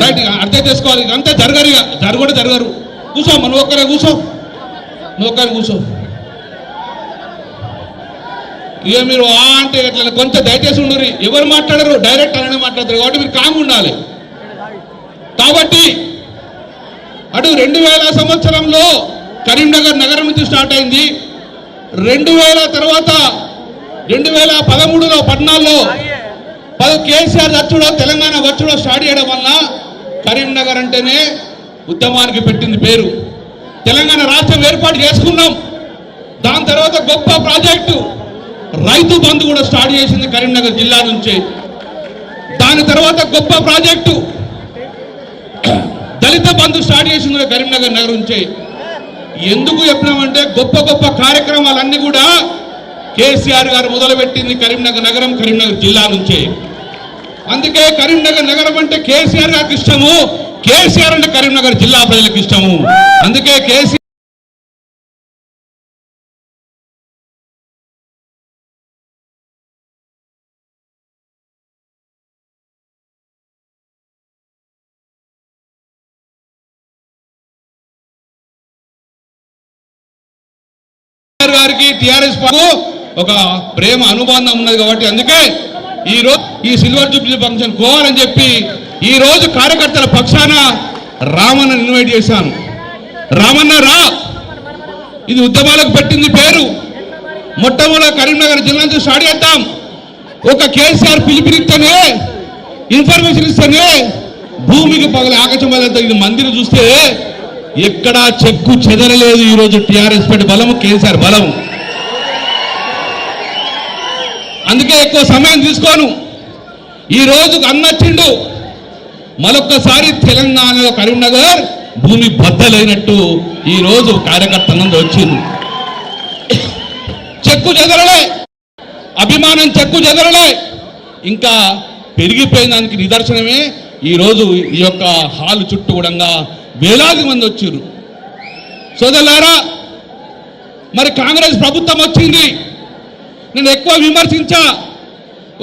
Right అర్థం చేసుకోవాలి. అంతే జరగరు, ఇక జరగడు జరగరు. కూర్చో, నువ్వు ఒక్కరే కూర్చో, నువ్వు ఒక్కరే కూర్చో. ఇక మీరు అంటే ఎట్లా కొంచెం దయచేసి ఉండరు. ఎవరు మాట్లాడరు, డైరెక్ట్ అలానే మాట్లాడతారు. కాబట్టి మీరు కామ్ ఉండాలి. కాబట్టి అటు 2000 సంవత్సరంలో కరీంనగర్ నగరం నుంచి స్టార్ట్ అయింది. 2000 తర్వాత 2013లో 14లో కేసీఆర్ వచ్చుడో తెలంగాణ వచ్చుడో స్టార్ట్ చేయడం వల్ల కరీంనగర్ అంటేనే ఉద్యమానికి పెట్టింది పేరు. తెలంగాణ రాష్ట్రం ఏర్పాటు చేసుకున్నాం. దాని తర్వాత గొప్ప ప్రాజెక్టు రైతు బంధు కూడా స్టార్ట్ చేసింది కరీంనగర్ జిల్లా నుంచి. దాని తర్వాత గొప్ప ప్రాజెక్టు దళిత బంధు స్టార్ట్ చేసింది కరీంనగర్ నగరం నుంచి. ఎందుకు చెప్పినామంటే గొప్ప గొప్ప కార్యక్రమాలన్నీ కూడా కేసీఆర్ గారు మొదలుపెట్టింది కరీంనగర్ నగరం, కరీంనగర్ జిల్లా నుంచే. అందుకే కరీంనగర్ నగరం అంటే కేసీఆర్ గారికి ఇష్టము, కేసీఆర్ అంటే కరీంనగర్ జిల్లా ప్రజలకు ఇష్టము. అందుకే కేసీఆర్ గారికి టిఆర్ఎస్ ఒక ప్రేమ అనుబంధం ఉన్నది. కాబట్టి అందుకే ఈ రోజు ఈ సిల్వర్ జూబ్లీ ఫంక్షన్ కోవాలని చెప్పి ఈ రోజు కార్యకర్తల పక్షాన రామన్న ఇన్వైట్ చేశాను. రామన్న రా, ఇది ఉద్యమాలకు పెట్టింది పేరు. మొట్టమొదటి కరీంనగర్ జిల్లా నుంచి స్టార్ట్ చేద్దాం. ఒక కేసీఆర్ పిలిపిరిస్తేనే, ఇన్ఫర్మేషన్ ఇస్తేనే భూమికి పగల ఆకాశం ఇది మందిని చూస్తే ఎక్కడా చెక్కు చెదరలేదు. ఈరోజు టిఆర్ఎస్ పార్టీ బలము, కేసీఆర్ బలం. అందుకే ఎక్కువ సమయం తీసుకోను. ఈ రోజు అన్నచ్చిండు మరొక్కసారి తెలంగాణలో కరీంనగర్ భూమి బద్దలైనట్టు ఈ రోజు కార్యకర్తలందరూ వచ్చింది. చెక్కు చెదరలే, అభిమానం చెక్కు చెదరలే, ఇంకా పెరిగిపోయిన దానికి నిదర్శనమే ఈ రోజు ఈ యొక్క హాల్ చుట్టూ కూడా వేలాది మంది వచ్చారు. సోదరులారా, మరి కాంగ్రెస్ ప్రభుత్వం వచ్చింది, నేను ఎక్కువ విమర్శించా.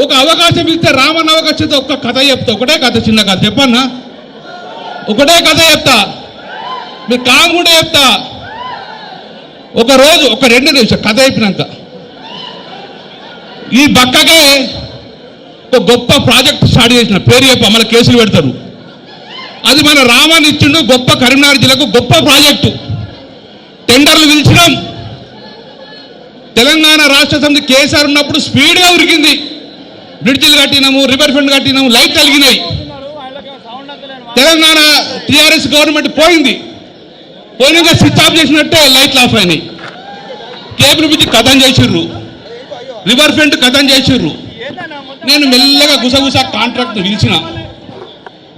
ఒక అవకాశం ఇస్తే రామన్న అవకాశంతో ఒక్క కథ చెప్తా, ఒకటే కథ, చిన్న కథ చెప్పన్నా, ఒకటే కథ చెప్తా, మీరు కాకుండా చెప్తా. ఒక రోజు ఒక 2 నిమిషాలు కథ అయిపోయినాక ఈ బక్కకే ఒక గొప్ప ప్రాజెక్ట్ స్టార్ట్ చేసిన పేరు చెప్ప, మళ్ళీ కేసులు పెడతారు. అది మన రామాన్ని ఇచ్చిండు, గొప్ప కరీంనగర్ జిల్లాకు గొప్ప ప్రాజెక్టు. టెండర్లు పిలిచినాం. తెలంగాణ రాష్ట్ర సమితి కేసీఆర్ ఉన్నప్పుడు స్పీడ్గా ఉరికింది. బ్రిడ్జిలు కట్టినాము, రివర్ ఫ్రంట్ కట్టినాము, లైట్లు వెలిగినాయి. తెలంగాణ టీఆర్ఎస్ గవర్నమెంట్ పోయింది, పోయినాక స్విచ్ ఆఫ్ చేసినట్టే లైట్లు ఆఫ్ అయినాయి. కేబుల్ బ్రిడ్జ్ కథం చేసిర్రు, రివర్ ఫ్రంట్ కథం చేసిర్రు. నేను మెల్లగా గుసగుస కాంట్రాక్ట్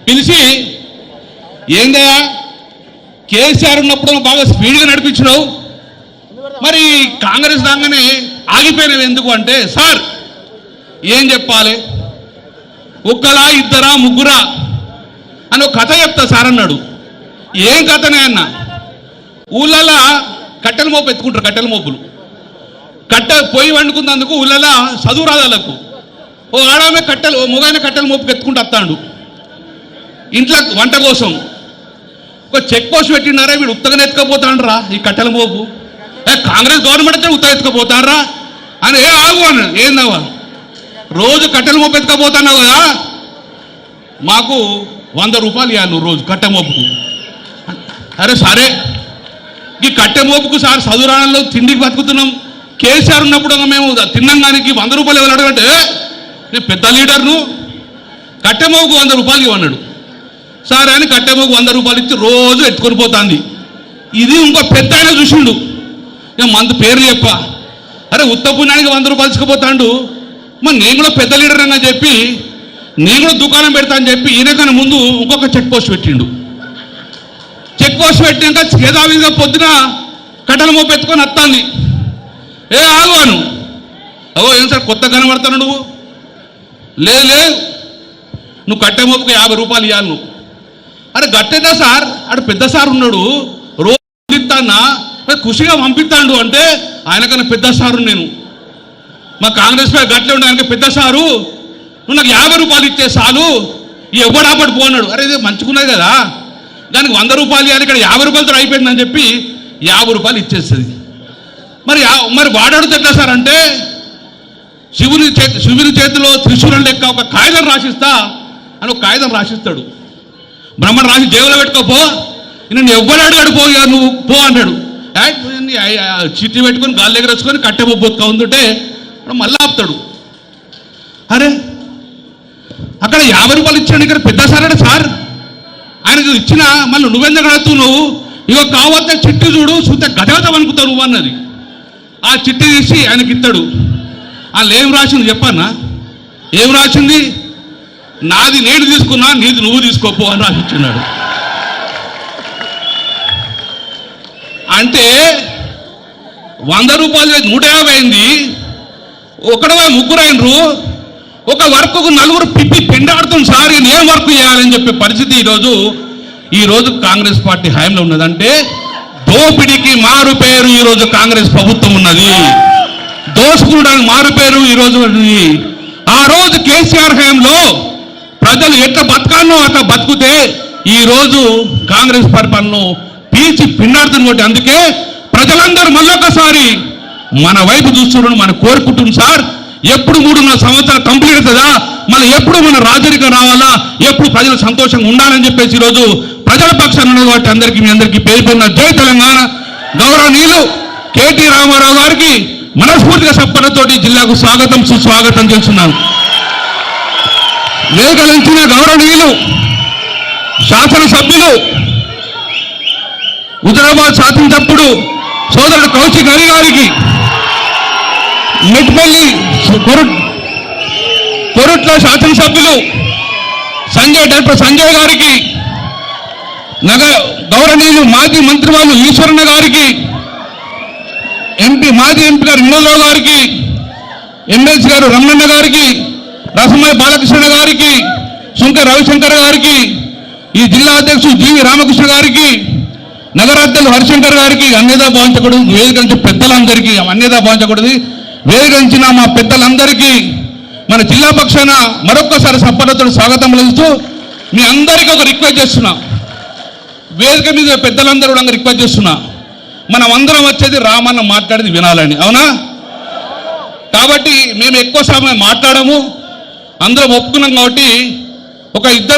పిలిచి ఏందయ్యా కేసీఆర్ ఉన్నప్పుడు బాగా స్పీడ్గా నడిపించినావు, మరి కాంగ్రెస్ రాగానే ఆగిపోయినవి ఎందుకు అంటే, సార్ ఏం చెప్పాలి, ఒక్కలా ఇద్దరా ముగ్గురా అని ఒక కథ చెప్తా సార్ అన్నాడు. ఏం కథనే అన్న, ఊళ్ళలా కట్టెల మోపు ఎత్తుకుంటారు, కట్టెల మోపులు పొయ్యి వండుకున్నందుకు ఊళ్ళలా చదువు రాదాలకు ఓ ఆడామే కట్టెలు మొగైన కట్టెల మోపుకి ఎత్తుకుంటూ వస్తాడు ఇంట్లో వంట కోసం. ఒక చెక్ పోస్ట్ పెట్టినారా, వీడు ఉత్తగానే ఎత్తుకపోతాండ్రా ఈ కట్టెల మోపు, కాంగ్రెస్ గవర్నమెంట్ అయితే ఉత్తగా ఎత్తుకపోతారా అని. ఆగు అని, ఏందవ్వా రోజు కట్టెల మోపు ఎత్తుకపోతున్నావు కదా, మాకు 100 రూపాయలు ఇవ్వాలి నువ్వు రోజు కట్టె మోపుకు. అరే సరే, ఈ కట్టె మోపుకు సార్ చదువురాణంలో తిండికి బతుకుతున్నాం, కేసీఆర్ ఉన్నప్పుడు మేము తిన్నంగానికి 100 రూపాయలు ఇవ్వాలి అడగంటే, నేను పెద్ద లీడర్ను, కట్టె మోపుకు 100 రూపాయలు ఇవ్వన్నాడు. సరే అని కట్టె మోపుకు 100 రూపాయలు ఇచ్చి రోజు ఎత్తుకొని పోతుంది. ఇది ఇంకో పెద్ద ఆయన చూసిండు, నేను మందు పేరు చెప్ప, అరే ఉత్తపుణ్యానికి 100 రూపాయలు ఇచ్చుకుపోతాడు, మరి నేను కూడా పెద్ద లీడర్ అని చెప్పి నేను కూడా దుకాణం పెడతా అని చెప్పి ఈయనకన్నా ముందు ఇంకొక చెక్ పోస్ట్ పెట్టిండు. చెక్ పోస్ట్ పెట్టినాక చేదావిగా పొద్దున కట్టెల మోపు ఎత్తుకొని వస్తాంది. ఆగువాను, అవో ఏం సార్ కొత్త కనబడతాను నువ్వు, లేదు నువ్వు కట్టె మోపుకి 50 రూపాయలు ఇవ్వాలి నువ్వు. అరే గట్టేదా సార్, అక్కడ పెద్ద సార్ ఉన్నాడు, రోజు పంపిస్తానా, ఖుషిగా పంపిస్తాడు అంటే, ఆయనకన్నా పెద్ద సారు నేను, మా కాంగ్రెస్ పై గట్లే ఉండే ఆయనకి పెద్ద సారు, నువ్వు నాకు 50 రూపాయలు ఇచ్చే చాలు, ఎవడు ఆపడు పోన్నాడు. అరే ఇది మంచుకున్నది కదా, దానికి 100 రూపాయలు ఇవ్వాలి, ఇక్కడ 50 రూపాయలతో అయిపోయిందని చెప్పి 50 రూపాయలు ఇచ్చేస్తుంది. మరి వాడాడుతూ ఎట్లా సార్ అంటే శివుని చేతిలో త్రిశూలం లెక్క ఒక కాగితం రాసిస్తా అని ఒక కాగితం రాసిస్తాడు. బ్రహ్మణ రాసి జేబులో పెట్టుకోపో, నేను ఎవ్వరు అడిగాడు పో, నువ్వు పో అంటాడు. చిట్టి పెట్టుకొని గాలి దగ్గర వచ్చుకొని కట్టెబొక్క ఉంటుంటే మళ్ళీ ఆపుతాడు. అరే అక్కడ 50 రూపాయలు ఇచ్చాడు, ఇక్కడ పెద్ద సార్ అంటే సార్ ఆయనకు ఇచ్చిన మళ్ళీ నువ్వెందుకు అడుగుతూ నువ్వు ఇక కావద్ద చిట్టి చూడు చూస్తే గదగతం అనుకుతావు నువ్వు అన్నది. ఆ చిట్టి తీసి ఆయనకి ఇస్తాడు. వాళ్ళు ఏం రాసింది చెప్పన్నా? ఏం రాసింది? నాది నేను తీసుకున్నా, నీది నువ్వు తీసుకోపో అని రాసిచ్చున్నాడు. అంటే 100 రూపాయలు 150 అయింది, ఒకడో ముగ్గురు అయినరు, ఒక వర్క్కు 4 పిప్పి పెండాడుతుంది సార్, నేను ఏం వర్క్ చేయాలని చెప్పే పరిస్థితి ఈరోజు కాంగ్రెస్ పార్టీ హయాంలో ఉన్నదంటే దోపిడీకి మారు పేరు ఈరోజు కాంగ్రెస్ ప్రభుత్వం ఉన్నది. దోసుకుడానికి మారు పేరు ఈరోజు. ఆ రోజు కేసీఆర్ హయాంలో ప్రజలు ఎట్లా బతకాలనో అట్లా బతుకుతే ఈరోజు కాంగ్రెస్ పరిపాలనను పీల్చి పిండాడుతుంది. కాబట్టి అందుకే ప్రజలందరూ మళ్ళొకసారి మన వైపు చూస్తున్నారు, మన కోరుకుంటుంది సార్. ఎప్పుడు 3.5 సంవత్సరాలు కంప్లీట్ అవుతుందా, మళ్ళీ ఎప్పుడు మన రాజరికం రావాలా, ఎప్పుడు ప్రజలు సంతోషంగా ఉండాలని చెప్పేసి ఈరోజు ప్రజల పక్షాన ఉన్నది. కాబట్టి అందరికీ మీ అందరికీ పేరుపడిన జై తెలంగాణ. గౌరవనీయులు కేటీ రామారావు గారికి మనస్ఫూర్తిగా సప్పనతోటి జిల్లాకు స్వాగతం సుస్వాగతం చేస్తున్నాను. వేగలించిన గౌరవనీయులు శాసనసభ్యులు హుజరాబాద్ శాసనసభ్యుడు సోదరుడు కౌశిక్ హరి గారికి, మెట్పల్లి కొరుట్ల శాసనసభ్యులు డాక్టర్ సంజయ్ గారికి, గౌరవనీయులు మాజీ మంత్రి వాళ్ళు ఈశ్వరన్న గారికి, మాజీ ఎంపీ గారు వినోదరావు గారికి, ఎమ్మెల్సీ గారు రమణన్న గారికి, రసమయ్య బాలకృష్ణ గారికి, సుంక రవిశంకర్ గారికి, ఈ జిల్లా అధ్యక్షుడు జీవి రామకృష్ణ గారికి, నగరాధ్యక్షులు హరిశంకర్ గారికి, అన్యదా భావించకూడదు వేదిక పెద్దలందరికీ, అన్యదా భావించకూడదు వేదిక మా పెద్దలందరికీ మన జిల్లా పక్షాన మరొక్కసారి సప్పనతో స్వాగతం పలుకుతూ మీ అందరికీ ఒక రిక్వెస్ట్ చేస్తున్నా. వేదిక మీద పెద్దలందరూ కూడా రిక్వెస్ట్ చేస్తున్నా, మనం అందరం వచ్చేది రామన్న మాట్లాడేది వినాలని, అవునా? కాబట్టి మేము ఎక్కువ సమయం మాట్లాడము, అందరం ఒప్పుకున్నాం. కాబట్టి ఒక ఇద్దరు